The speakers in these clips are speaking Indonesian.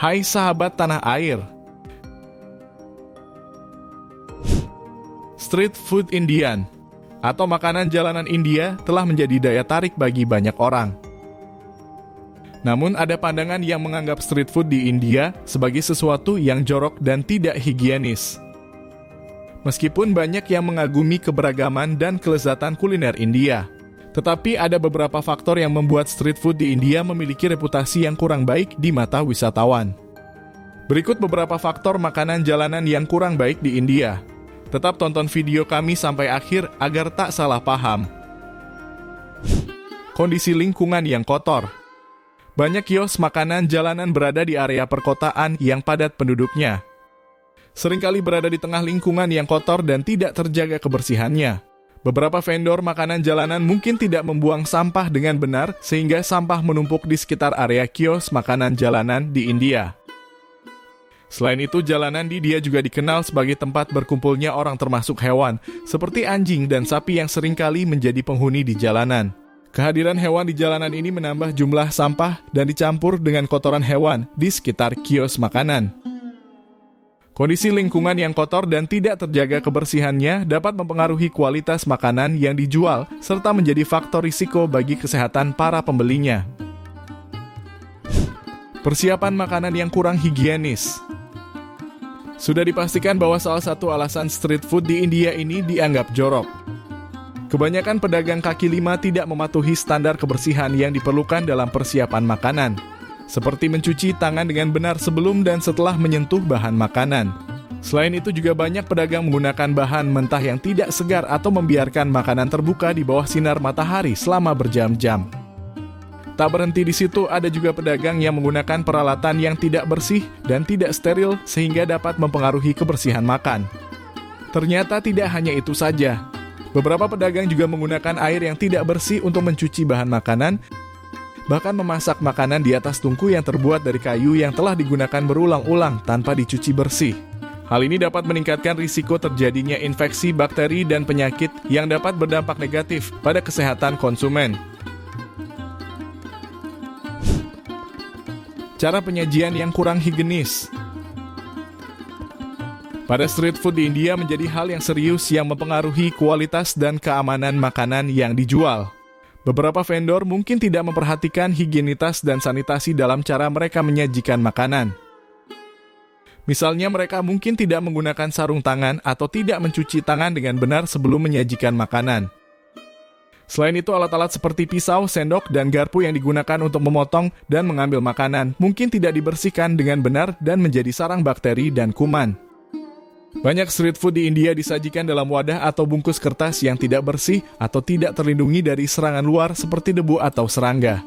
Hai sahabat tanah air. Street food Indian atau makanan jalanan India telah menjadi daya tarik bagi banyak orang. Namun ada pandangan yang menganggap street food di India sebagai sesuatu yang jorok dan tidak higienis. Meskipun banyak yang mengagumi keberagaman dan kelezatan kuliner India, tetapi ada beberapa faktor yang membuat street food di India memiliki reputasi yang kurang baik di mata wisatawan. Berikut beberapa faktor makanan jalanan yang kurang baik di India. Tetap tonton video kami sampai akhir agar tak salah paham. Kondisi lingkungan yang kotor. Banyak kios makanan jalanan berada di area perkotaan yang padat penduduknya. Seringkali berada di tengah lingkungan yang kotor dan tidak terjaga kebersihannya. Beberapa vendor makanan jalanan mungkin tidak membuang sampah dengan benar sehingga sampah menumpuk di sekitar area kios makanan jalanan di India. Selain itu, jalanan di India juga dikenal sebagai tempat berkumpulnya orang termasuk hewan, seperti anjing dan sapi yang seringkali menjadi penghuni di jalanan. Kehadiran hewan di jalanan ini menambah jumlah sampah dan dicampur dengan kotoran hewan di sekitar kios makanan. Kondisi lingkungan yang kotor dan tidak terjaga kebersihannya dapat mempengaruhi kualitas makanan yang dijual, serta menjadi faktor risiko bagi kesehatan para pembelinya. Persiapan makanan yang kurang higienis. Sudah dipastikan bahwa salah satu alasan street food di India ini dianggap jorok. Kebanyakan pedagang kaki lima tidak mematuhi standar kebersihan yang diperlukan dalam persiapan makanan, seperti mencuci tangan dengan benar sebelum dan setelah menyentuh bahan makanan. Selain itu juga banyak pedagang menggunakan bahan mentah yang tidak segar atau membiarkan makanan terbuka di bawah sinar matahari selama berjam-jam. Tak berhenti di situ, ada juga pedagang yang menggunakan peralatan yang tidak bersih dan tidak steril sehingga dapat mempengaruhi kebersihan makan. Ternyata tidak hanya itu saja. Beberapa pedagang juga menggunakan air yang tidak bersih untuk mencuci bahan makanan, bahkan memasak makanan di atas tungku yang terbuat dari kayu yang telah digunakan berulang-ulang tanpa dicuci bersih. Hal ini dapat meningkatkan risiko terjadinya infeksi bakteri dan penyakit yang dapat berdampak negatif pada kesehatan konsumen. Cara penyajian yang kurang higienis. Pada street food di India menjadi hal yang serius yang mempengaruhi kualitas dan keamanan makanan yang dijual. Beberapa vendor mungkin tidak memperhatikan higienitas dan sanitasi dalam cara mereka menyajikan makanan. Misalnya mereka mungkin tidak menggunakan sarung tangan atau tidak mencuci tangan dengan benar sebelum menyajikan makanan. Selain itu, alat-alat seperti pisau, sendok, dan garpu yang digunakan untuk memotong dan mengambil makanan mungkin tidak dibersihkan dengan benar dan menjadi sarang bakteri dan kuman. Banyak street food di India disajikan dalam wadah atau bungkus kertas yang tidak bersih atau tidak terlindungi dari serangan luar seperti debu atau serangga.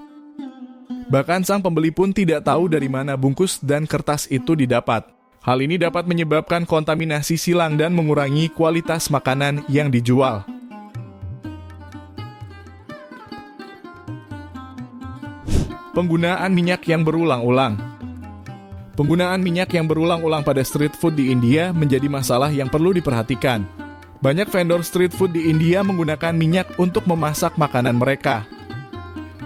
Bahkan sang pembeli pun tidak tahu dari mana bungkus dan kertas itu didapat. Hal ini dapat menyebabkan kontaminasi silang dan mengurangi kualitas makanan yang dijual. Penggunaan minyak yang berulang-ulang. Penggunaan minyak yang berulang-ulang pada street food di India menjadi masalah yang perlu diperhatikan. Banyak vendor street food di India menggunakan minyak untuk memasak makanan mereka.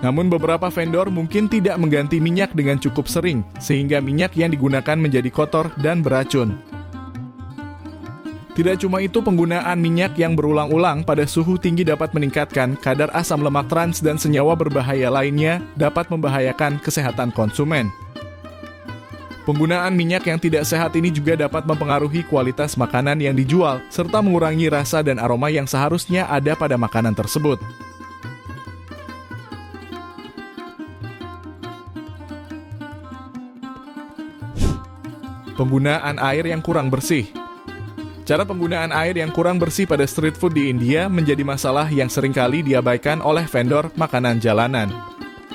Namun beberapa vendor mungkin tidak mengganti minyak dengan cukup sering, sehingga minyak yang digunakan menjadi kotor dan beracun. Tidak cuma itu, penggunaan minyak yang berulang-ulang pada suhu tinggi dapat meningkatkan kadar asam lemak trans dan senyawa berbahaya lainnya dapat membahayakan kesehatan konsumen. Penggunaan minyak yang tidak sehat ini juga dapat mempengaruhi kualitas makanan yang dijual, serta mengurangi rasa dan aroma yang seharusnya ada pada makanan tersebut. Penggunaan air yang kurang bersih. Cara penggunaan air yang kurang bersih pada street food di India menjadi masalah yang seringkali diabaikan oleh vendor makanan jalanan.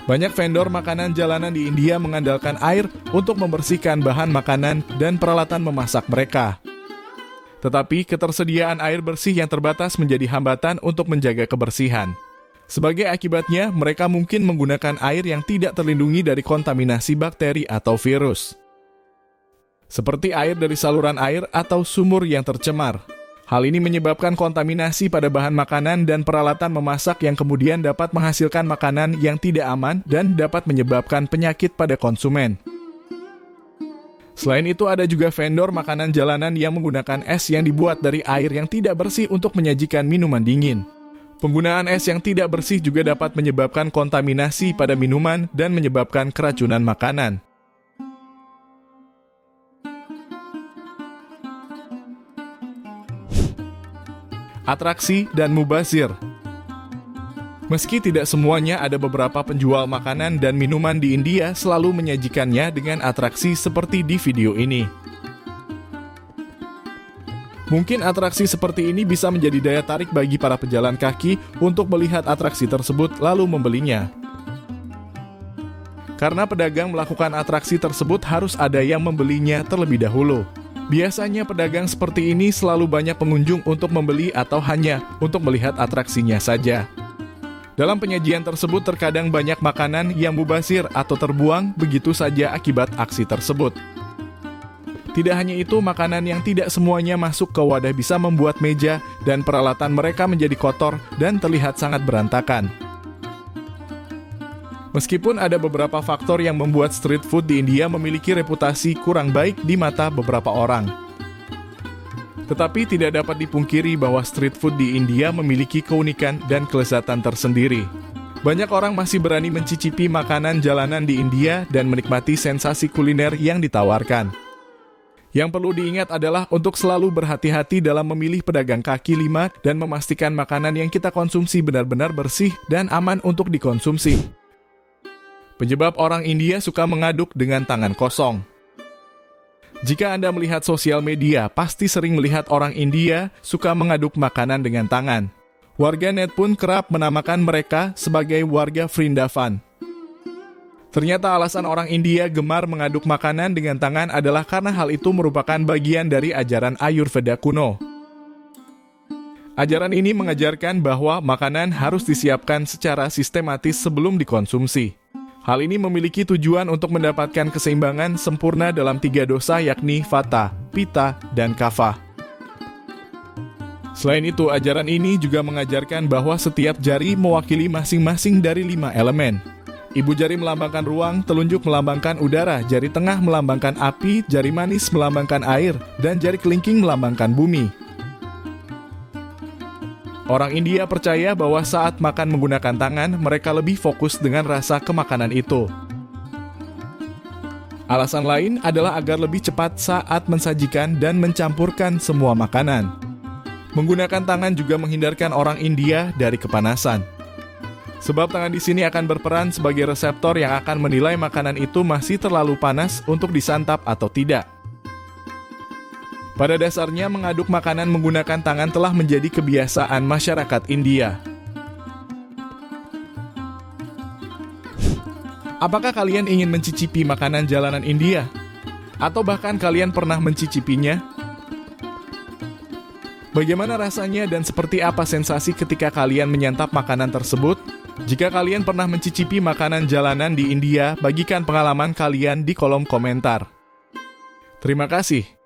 Banyak vendor makanan jalanan di India mengandalkan air untuk membersihkan bahan makanan dan peralatan memasak mereka. Tetapi ketersediaan air bersih yang terbatas menjadi hambatan untuk menjaga kebersihan. Sebagai akibatnya, mereka mungkin menggunakan air yang tidak terlindungi dari kontaminasi bakteri atau virus, seperti air dari saluran air atau sumur yang tercemar. Hal ini menyebabkan kontaminasi pada bahan makanan dan peralatan memasak yang kemudian dapat menghasilkan makanan yang tidak aman dan dapat menyebabkan penyakit pada konsumen. Selain itu ada juga vendor makanan jalanan yang menggunakan es yang dibuat dari air yang tidak bersih untuk menyajikan minuman dingin. Penggunaan es yang tidak bersih juga dapat menyebabkan kontaminasi pada minuman dan menyebabkan keracunan makanan. Atraksi dan mubazir. Meski tidak semuanya, ada beberapa penjual makanan dan minuman di India selalu menyajikannya dengan atraksi seperti di video ini. Mungkin atraksi seperti ini bisa menjadi daya tarik bagi para pejalan kaki untuk melihat atraksi tersebut lalu membelinya. Karena pedagang melakukan atraksi tersebut harus ada yang membelinya terlebih dahulu. Biasanya pedagang seperti ini selalu banyak pengunjung untuk membeli atau hanya untuk melihat atraksinya saja. Dalam penyajian tersebut terkadang banyak makanan yang mubazir atau terbuang begitu saja akibat aksi tersebut. Tidak hanya itu, makanan yang tidak semuanya masuk ke wadah bisa membuat meja dan peralatan mereka menjadi kotor dan terlihat sangat berantakan. Meskipun ada beberapa faktor yang membuat street food di India memiliki reputasi kurang baik di mata beberapa orang. Tetapi tidak dapat dipungkiri bahwa street food di India memiliki keunikan dan kelezatan tersendiri. Banyak orang masih berani mencicipi makanan jalanan di India dan menikmati sensasi kuliner yang ditawarkan. Yang perlu diingat adalah untuk selalu berhati-hati dalam memilih pedagang kaki lima dan memastikan makanan yang kita konsumsi benar-benar bersih dan aman untuk dikonsumsi. Penyebab orang India suka mengaduk dengan tangan kosong. Jika Anda melihat sosial media, pasti sering melihat orang India suka mengaduk makanan dengan tangan. Warganet pun kerap menamakan mereka sebagai warga Vrindavan. Ternyata alasan orang India gemar mengaduk makanan dengan tangan adalah karena hal itu merupakan bagian dari ajaran Ayurveda kuno. Ajaran ini mengajarkan bahwa makanan harus disiapkan secara sistematis sebelum dikonsumsi. Hal ini memiliki tujuan untuk mendapatkan keseimbangan sempurna dalam 3 dosa yakni Vata, Pitta, dan Kapha. Selain itu, ajaran ini juga mengajarkan bahwa setiap jari mewakili masing-masing dari 5 elemen. Ibu jari melambangkan ruang, telunjuk melambangkan udara, jari tengah melambangkan api, jari manis melambangkan air, dan jari kelingking melambangkan bumi. Orang India percaya bahwa saat makan menggunakan tangan, mereka lebih fokus dengan rasa ke makanan itu. Alasan lain adalah agar lebih cepat saat mensajikan dan mencampurkan semua makanan. Menggunakan tangan juga menghindarkan orang India dari kepanasan. Sebab tangan di sini akan berperan sebagai reseptor yang akan menilai makanan itu masih terlalu panas untuk disantap atau tidak. Pada dasarnya, mengaduk makanan menggunakan tangan telah menjadi kebiasaan masyarakat India. Apakah kalian ingin mencicipi makanan jalanan India? Atau bahkan kalian pernah mencicipinya? Bagaimana rasanya dan seperti apa sensasi ketika kalian menyantap makanan tersebut? Jika kalian pernah mencicipi makanan jalanan di India, bagikan pengalaman kalian di kolom komentar. Terima kasih.